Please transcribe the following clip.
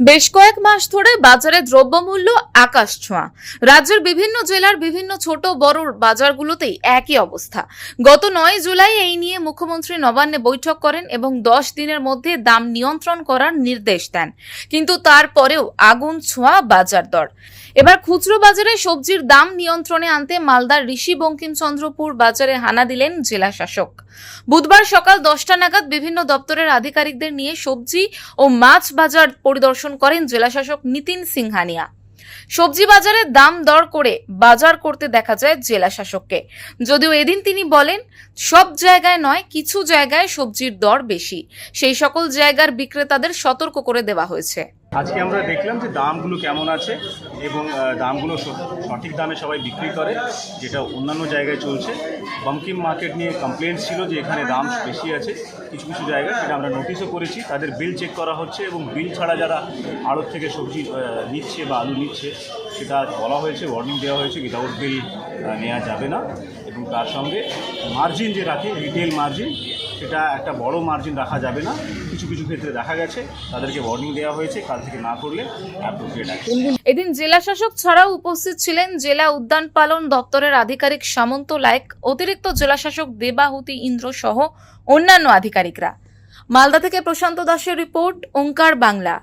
বেশ কয়েক মাস ধরে বাজারে দ্রব্যমূল্য আকাশ ছোঁয়া। রাজ্যের বিভিন্ন জেলার বিভিন্ন ছোট বড় বাজারগুলোতেই একই অবস্থা। গত 9 জুলাই এই নিয়ে মুখ্যমন্ত্রী নবান্নে বৈঠক করেন এবং 10 দিনের মধ্যে দাম নিয়ন্ত্রণ করার নির্দেশ দেন। কিন্তু তারপরেও আগুন ছোঁয়া বাজার দর। এবার খুচরো বাজারে সবজির দাম নিয়ন্ত্রণে আনতে মালদার ঋষি বঙ্কিমচন্দ্রপুর বাজারে হানা দিলেন জেলা শাসক। বুধবার সকাল 10টা নাগাদ বিভিন্ন দপ্তরের আধিকারিকদের নিয়ে সবজি ও মাছ বাজার পরিদর্শন করেন জেলাশাসক নিতিন সিংহানিয়া। সবজি বাজারে দাম দর করে বাজার করতে দেখা যায় জেলা শাসককে। যদিও এদিন তিনি বলেন, সব জায়গায় নয়, কিছু জায়গায় সবজির দর বেশি। সেই সকল জায়গার বিক্রেতাদের সতর্ক করে দেওয়া হয়েছে। আজকে আমরা দেখলাম যে দামগুলো কেমন আছে এবং দামগুলো সঠিক দামে সবাই বিক্রি করে, যেটা অন্যান্য জায়গায় চলছে। বঙ্কিম মার্কেট নিয়ে কমপ্লেন্ট ছিল যে এখানে দাম বেশি আছে কিছু কিছু জায়গায়, সেটা আমরা নোটিশও করেছি। তাদের বিল চেক করা হচ্ছে এবং বিল ছাড়া যারা আড়ত থেকে সবজি নিচ্ছে বা আলু নিচ্ছে, সেটা বলা হয়েছে, ওয়ার্নিং দেওয়া হয়েছে, উইদাউট বিল নেওয়া যাবে না। এবং তার সঙ্গে মার্জিন যে রাখে, রিটেল মার্জিন, সেটা একটা বড় মার্জিন রাখা যাবে না। কিছু কিছু ক্ষেত্রে দেখা গেছে তাদেরকে ওয়ার্নিং দেওয়া হয়েছে, কাল থেকে না করলে অ্যাপ্রোপ্রিয়েট অ্যাকশন। এদিন জেলা শাসক ছাড়াও উপস্থিত ছিলেন জেলা উদ্যান পালন দপ্তরের আধিকারিক সামন্ত লায়েক, অতিরিক্ত জেলা শাসক দেবাহুতি ইন্দ্র সহ অন্যান্য আধিকারিকরা। মালদা থেকে প্রশান্ত দাসের রিপোর্ট, ওঙ্কার বাংলা।